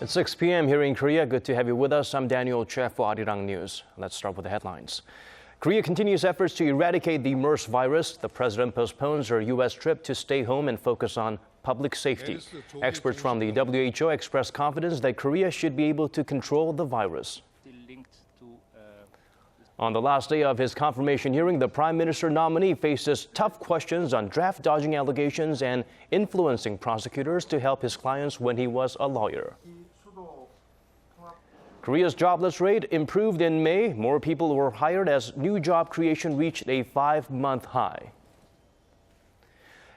At 6 p.m. here in Korea, good to have you with us. I'm Daniel Che for Arirang News. Let's start with the headlines. Korea continues efforts to eradicate the MERS virus. The president postpones her U.S. trip to stay home and focus on public safety. Experts from the WHO express confidence that Korea should be able to control the virus. On the last day of his confirmation hearing, the prime minister nominee faces tough questions on draft dodging allegations and influencing prosecutors to help his clients when he was a lawyer. Korea's jobless rate improved in May. More people were hired as new job creation reached a 5-month high.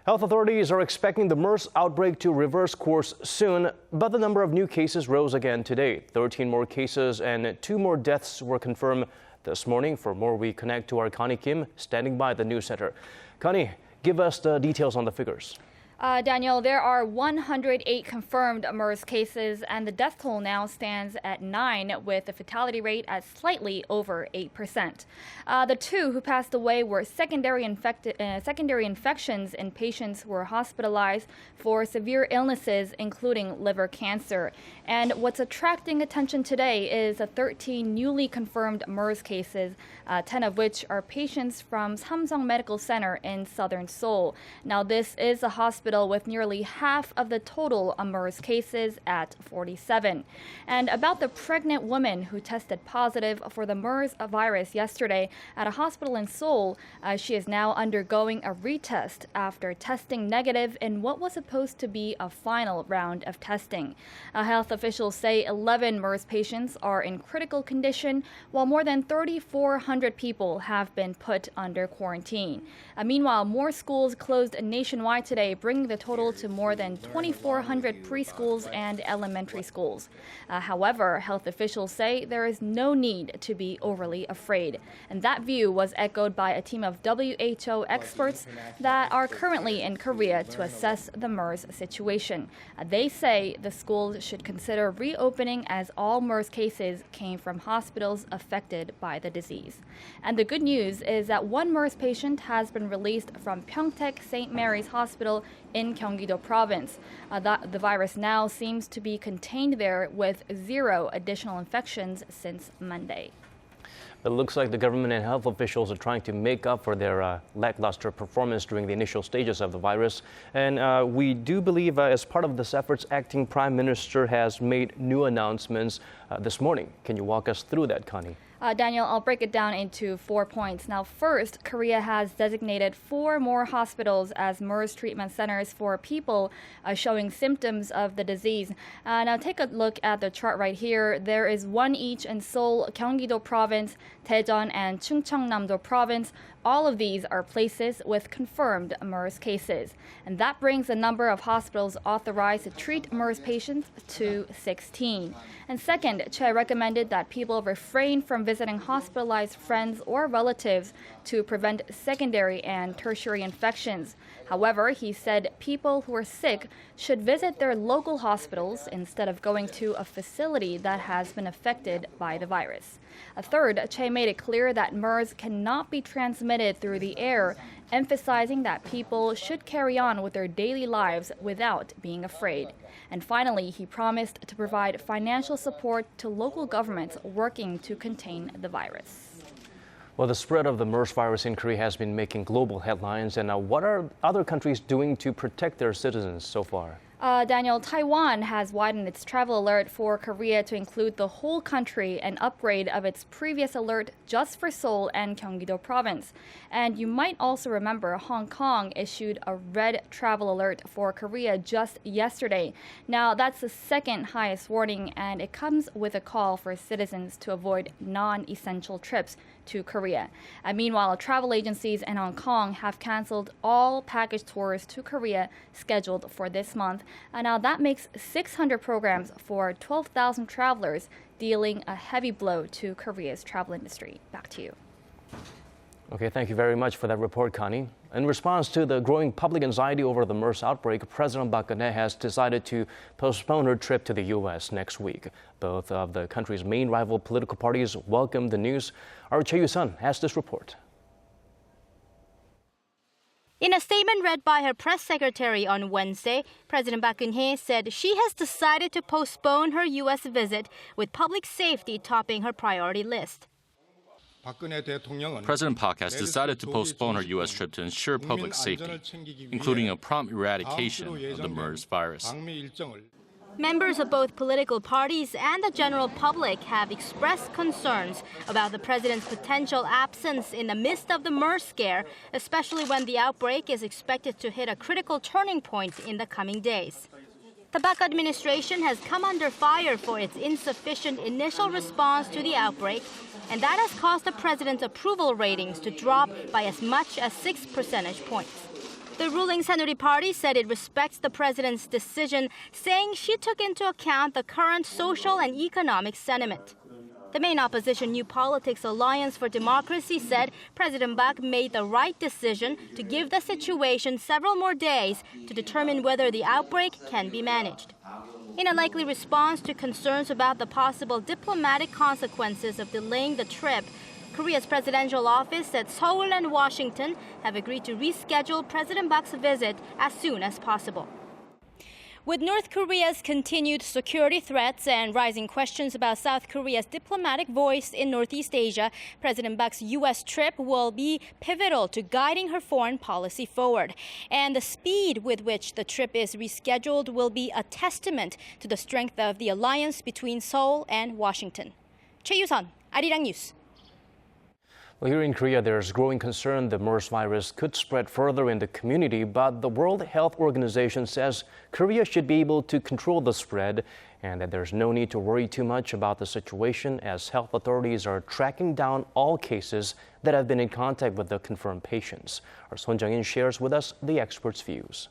Health authorities are expecting the MERS outbreak to reverse course soon, but the number of new cases rose again today. 13 more cases and 2 more deaths were confirmed this morning. For more, we connect to our Connie Kim, standing by at the news center. Connie, give us the details on the figures. Daniel, there are 108 confirmed MERS cases, and the death toll now stands at 9, with the fatality rate at slightly over 8%. The 2 who passed away were secondary infections in patients who were hospitalized for severe illnesses, including liver cancer. And what's attracting attention today is the 13 newly confirmed MERS cases, 10 of which are patients from Samsung Medical Center in Southern Seoul. Now, this is a hospital with nearly half of the total MERS cases at 47. And about the pregnant woman who tested positive for the MERS virus yesterday at a hospital in Seoul, she is now undergoing a retest after testing negative in what was supposed to be a final round of testing. Health officials say 11 MERS patients are in critical condition, while more than 3,400 people have been put under quarantine. Meanwhile, more schools closed nationwide today, bringing the total to more than 2,400 preschools and elementary schools. However, health officials say there is no need to be overly afraid. And that view was echoed by a team of WHO experts that are currently in Korea to assess the MERS situation. They say the schools should consider reopening as all MERS cases came from hospitals affected by the disease. And the good news is that one MERS patient has been released from Pyeongtaek St. Mary's Hospital in Gyeonggi-do province. The virus now seems to be contained there with 0 additional infections since Monday. It looks like the government and health officials are trying to make up for their lackluster performance during the initial stages of the virus. And we do believe as part of this efforts, acting prime minister has made new announcements this morning. Can you walk us through that, Connie? Daniel, I'll break it down into 4 points. Now, first, Korea has designated 4 more hospitals as MERS treatment centers for people showing symptoms of the disease. Now, take a look at the chart right here. There is 1 each in Seoul, Gyeonggi-do province, Daejeon, and Chungcheongnam-do province. All of these are places with confirmed MERS cases. And that brings the number of hospitals authorized to treat MERS patients to 16. And second, Che recommended that people refrain from visiting hospitalized friends or relatives to prevent secondary and tertiary infections. However, he said people who are sick should visit their local hospitals instead of going to a facility that has been affected by the virus. Third, Che made it clear that MERS cannot be transmitted through the air, emphasizing that people should carry on with their daily lives without being afraid. And finally, he promised to provide financial support to local governments working to contain the virus. Well, the spread of the MERS virus in Korea has been making global headlines. And what are other countries doing to protect their citizens so far? Daniel, Taiwan has widened its travel alert for Korea to include the whole country, an upgrade of its previous alert just for Seoul and Gyeonggi-do province. And you might also remember Hong Kong issued a red travel alert for Korea just yesterday. Now, that's the second highest warning, and it comes with a call for citizens to avoid non-essential trips to Korea. Meanwhile, travel agencies in Hong Kong have canceled all package tours to Korea scheduled for this month. Now that makes 600 programs for 12,000 travelers, dealing a heavy blow to Korea's travel industry. Back to you. Okay, thank you very much for that report, Connie. In response to the growing public anxiety over the MERS outbreak, President Park Geunhye has decided to postpone her trip to the U.S. next week. Both of the country's main rival political parties welcomed the news. Our Choi Yu-sun has this report. In a statement read by her press secretary on Wednesday, President Park Geunhye said she has decided to postpone her U.S. visit, with public safety topping her priority list. President Park has decided to postpone her U.S. trip to ensure public safety, including a prompt eradication of the MERS virus. Members of both political parties and the general public have expressed concerns about the president's potential absence in the midst of the MERS scare, especially when the outbreak is expected to hit a critical turning point in the coming days. The Park administration has come under fire for its insufficient initial response to the outbreak, and that has caused the president's approval ratings to drop by as much as 6 percentage points. The ruling Saenuri party said it respects the president's decision, saying she took into account the current social and economic sentiment. The main opposition New Politics Alliance for Democracy said President Park made the right decision to give the situation several more days to determine whether the outbreak can be managed. In a likely response to concerns about the possible diplomatic consequences of delaying the trip, Korea's presidential office said Seoul and Washington have agreed to reschedule President Park's visit as soon as possible. With North Korea's continued security threats and rising questions about South Korea's diplomatic voice in Northeast Asia, President Park's U.S. trip will be pivotal to guiding her foreign policy forward. And the speed with which the trip is rescheduled will be a testament to the strength of the alliance between Seoul and Washington. Choi Yu-sun, Arirang News. Well, here in Korea, there's growing concern the MERS virus could spread further in the community, but the World Health Organization says Korea should be able to control the spread and that there's no need to worry too much about the situation as health authorities are tracking down all cases that have been in contact with the confirmed patients. Our Son Jung-in shares with us the experts' views.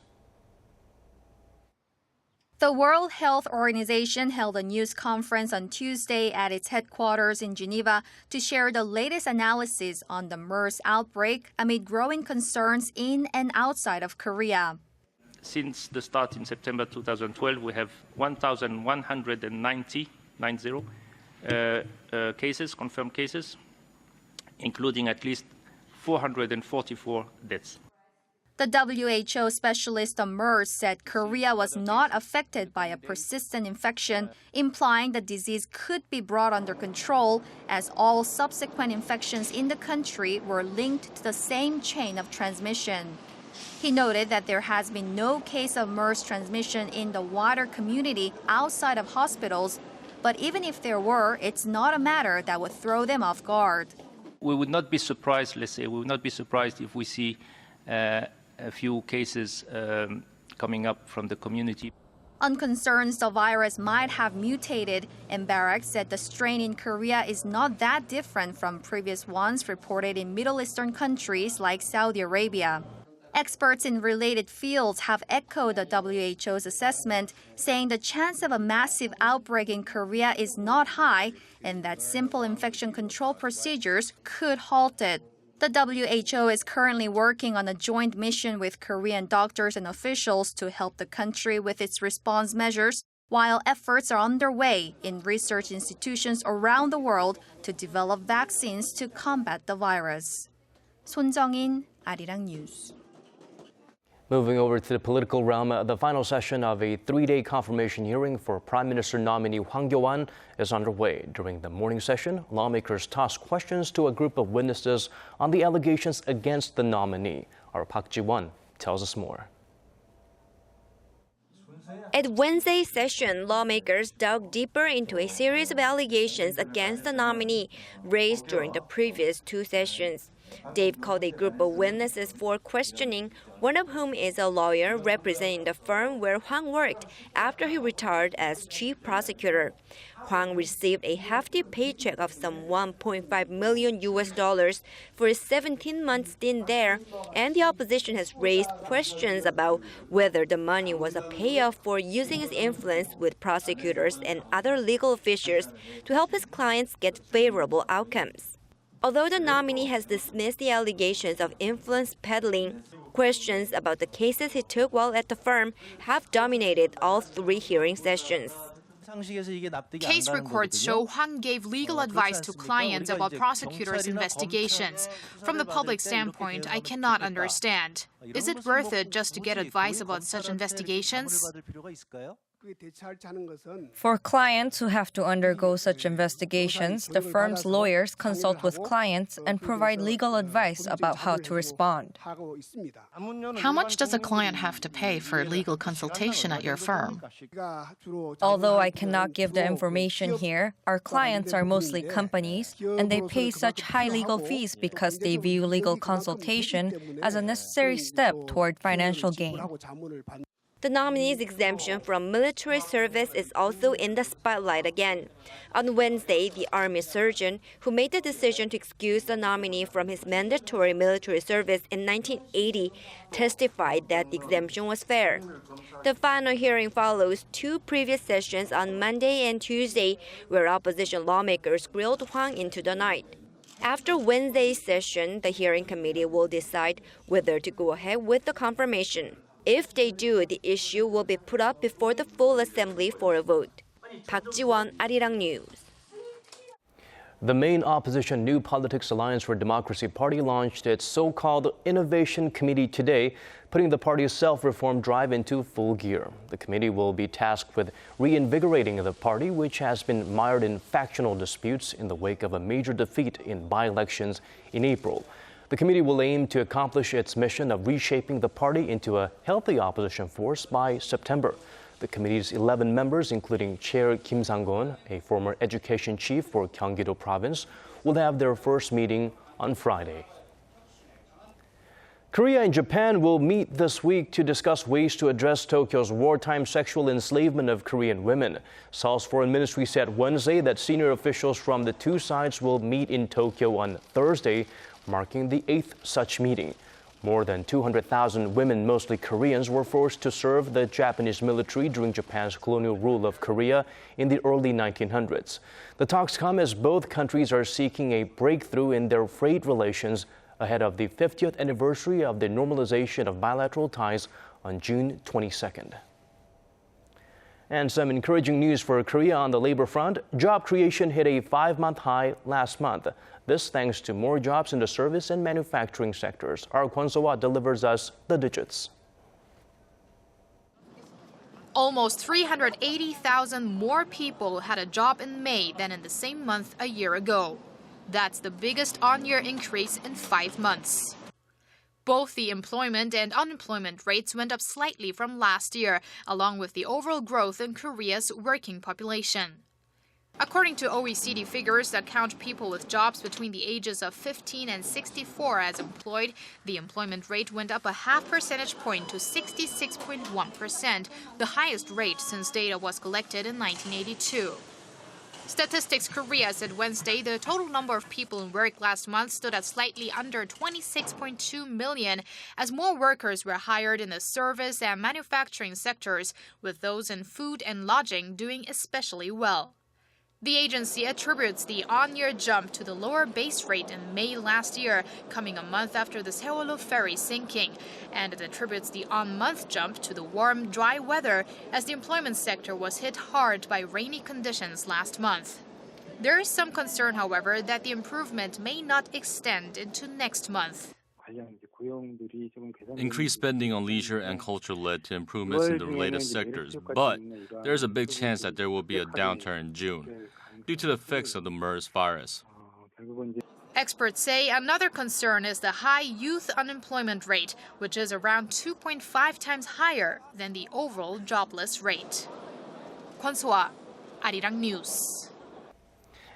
The World Health Organization held a news conference on Tuesday at its headquarters in Geneva to share the latest analysis on the MERS outbreak amid growing concerns in and outside of Korea. Since the start in September 2012, we have 1,190 cases, confirmed cases, including at least 444 deaths. The WHO specialist on MERS said Korea was not affected by a persistent infection, implying the disease could be brought under control as all subsequent infections in the country were linked to the same chain of transmission. He noted that there has been no case of MERS transmission in the wider community outside of hospitals, but even if there were, it's not a matter that would throw them off guard. We would not be surprised, if we see a few cases coming up from the community. On concerns the virus might have mutated, Embarek said the strain in Korea is not that different from previous ones reported in Middle Eastern countries like Saudi Arabia. Experts in related fields have echoed the WHO's assessment, saying the chance of a massive outbreak in Korea is not high and that simple infection control procedures could halt it. The WHO is currently working on a joint mission with Korean doctors and officials to help the country with its response measures, while efforts are underway in research institutions around the world to develop vaccines to combat the virus. Son Jung-in, Arirang News. Moving over to the political realm, the final session of a 3-day confirmation hearing for Prime Minister nominee Hwang Kyo-ahn is underway. During the morning session, lawmakers tossed questions to a group of witnesses on the allegations against the nominee. Our Park Ji-won tells us more. At Wednesday's session, lawmakers dug deeper into a series of allegations against the nominee raised during the previous 2 sessions. They've called a group of witnesses for questioning, one of whom is a lawyer representing the firm where Hwang worked after he retired as chief prosecutor. Hwang received a hefty paycheck of some $1.5 million for his 17-month stint there, and the opposition has raised questions about whether the money was a payoff for using his influence with prosecutors and other legal officials to help his clients get favorable outcomes. Although the nominee has dismissed the allegations of influence peddling, questions about the cases he took while at the firm have dominated all 3 hearing sessions. Case records show Hwang gave legal advice to clients about prosecutors' investigations. From the public standpoint, I cannot understand. Is it worth it just to get advice about such investigations? For clients who have to undergo such investigations, the firm's lawyers consult with clients and provide legal advice about how to respond. How much does a client have to pay for legal consultation at your firm? Although I cannot give the information here, our clients are mostly companies, and they pay such high legal fees because they view legal consultation as a necessary step toward financial gain. The nominee's exemption from military service is also in the spotlight again. On Wednesday, the Army surgeon who made the decision to excuse the nominee from his mandatory military service in 1980 testified that the exemption was fair. The final hearing follows two previous sessions on Monday and Tuesday, where opposition lawmakers grilled Hwang into the night. After Wednesday's session, the hearing committee will decide whether to go ahead with the confirmation. If they do, the issue will be put up before the full assembly for a vote. Park Ji-won, Arirang News. The main opposition New Politics Alliance for Democracy Party launched its so-called Innovation Committee today, putting the party's self-reform drive into full gear. The committee will be tasked with reinvigorating the party, which has been mired in factional disputes in the wake of a major defeat in by-elections in April. The committee will aim to accomplish its mission of reshaping the party into a healthy opposition force by September. The committee's 11 members, including Chair Kim Sang-gon, a former education chief for Gyeonggi-do Province, will have their first meeting on Friday. Korea and Japan will meet this week to discuss ways to address Tokyo's wartime sexual enslavement of Korean women. Seoul's foreign ministry said Wednesday that senior officials from the two sides will meet in Tokyo on Thursday, marking the 8th such meeting. More than 200,000 women, mostly Koreans, were forced to serve the Japanese military during Japan's colonial rule of Korea in the early 1900s. The talks come as both countries are seeking a breakthrough in their freight relations ahead of the 50th anniversary of the normalization of bilateral ties on June 22nd. And some encouraging news for Korea on the labor front. Job creation hit a 5-month high last month. This thanks to more jobs in the service and manufacturing sectors. Our Kwon So-wa delivers us the digits. Almost 380,000 more people had a job in May than in the same month a year ago. That's the biggest on-year increase in 5 months. Both the employment and unemployment rates went up slightly from last year, along with the overall growth in Korea's working population. According to OECD figures that count people with jobs between the ages of 15 and 64 as employed, the employment rate went up a half percentage point to 66.1%, the highest rate since data was collected in 1982. Statistics Korea said Wednesday the total number of people in work last month stood at slightly under 26.2 million, as more workers were hired in the service and manufacturing sectors, with those in food and lodging doing especially well. The agency attributes the on-year jump to the lower base rate in May last year, coming a month after the Seoul ferry sinking, and it attributes the on-month jump to the warm, dry weather as the employment sector was hit hard by rainy conditions last month. There is some concern, however, that the improvement may not extend into next month. Increased spending on leisure and culture led to improvements in the related sectors, but there's a big chance that there will be a downturn in June due to the effects of the MERS virus. Experts say another concern is the high youth unemployment rate, which is around 2.5 times higher than the overall jobless rate. Kwon So-wa, Arirang News.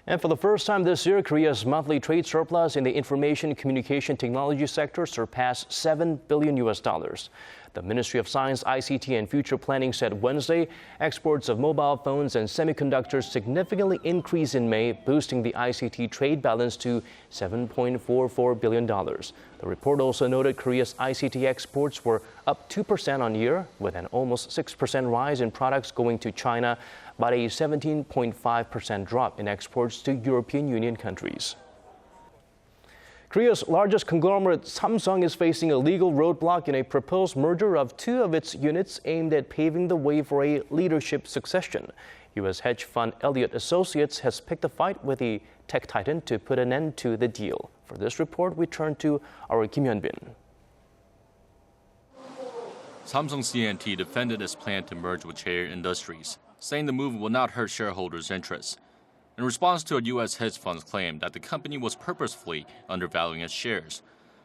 And for the first time this year, Korea's monthly trade surplus in the information communication technology sector surpassed $7 billion. The Ministry of Science, ICT and Future Planning said Wednesday exports of mobile phones and semiconductors significantly increased in May, boosting the ICT trade balance to $7.44 billion. The report also noted Korea's ICT exports were up 2% on year, with an almost 6% rise in products going to China, but a 17.5% drop in exports to European Union countries. Korea's largest conglomerate Samsung is facing a legal roadblock in a proposed merger of two of its units aimed at paving the way for a leadership succession. U.S. hedge fund Elliott Associates has picked a fight with the tech titan to put an end to the deal. For this report, we turn to our Kim Hyun-bin. Samsung C&T defended its plan to merge with Geunhye Industries, saying the move will not hurt shareholders' interests. In response to a U.S. hedge fund's claim that the company was purposefully undervaluing its shares,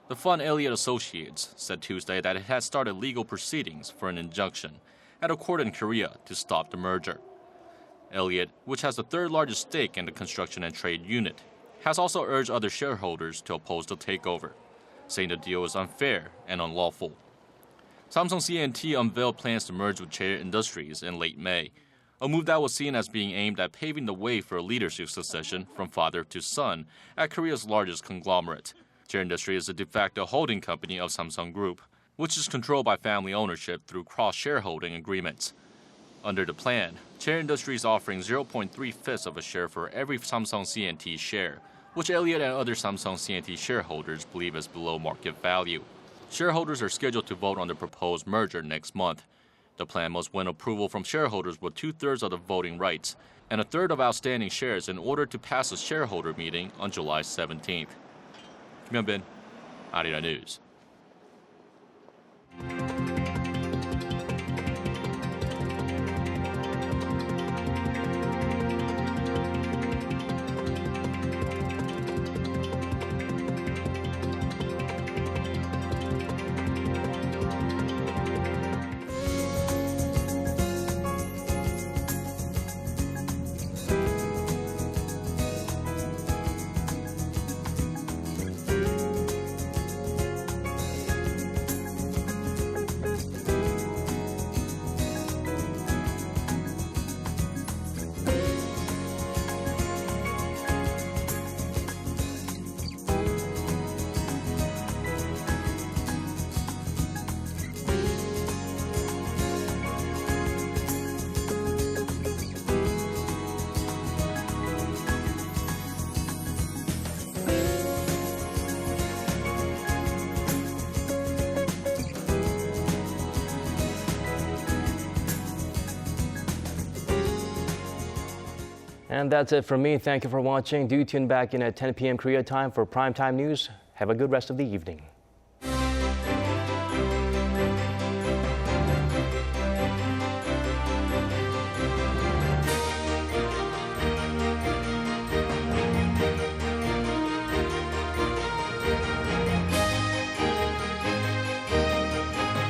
the fund Elliott Associates said Tuesday that it had started legal proceedings for an injunction at a court in Korea to stop the merger. Elliott, which has the third largest stake in the construction and trade unit, has also urged other shareholders to oppose the takeover, saying the deal is unfair and unlawful. Samsung C&T unveiled plans to merge with Geunhye Industries in late May, a move that was seen as being aimed at paving the way for a leadership succession from father to son at Korea's largest conglomerate. Geunhye Industries is a de facto holding company of Samsung Group, which is controlled by family ownership through cross-shareholding agreements. Under the plan, Geunhye Industries is offering 0.3 of a share for every Samsung C&T share, which Elliott and other Samsung C&T shareholders believe is below market value. Shareholders are scheduled to vote on the proposed merger next month. The plan must win approval from shareholders with 2/3 of the voting rights and 1/3 of outstanding shares in order to pass a shareholder meeting on July 17th. Kim Hyun-bin, Arirang News. And that's it from me. Thank you for watching. Do tune back in at 10 p.m. Korea time for primetime news. Have a good rest of the evening.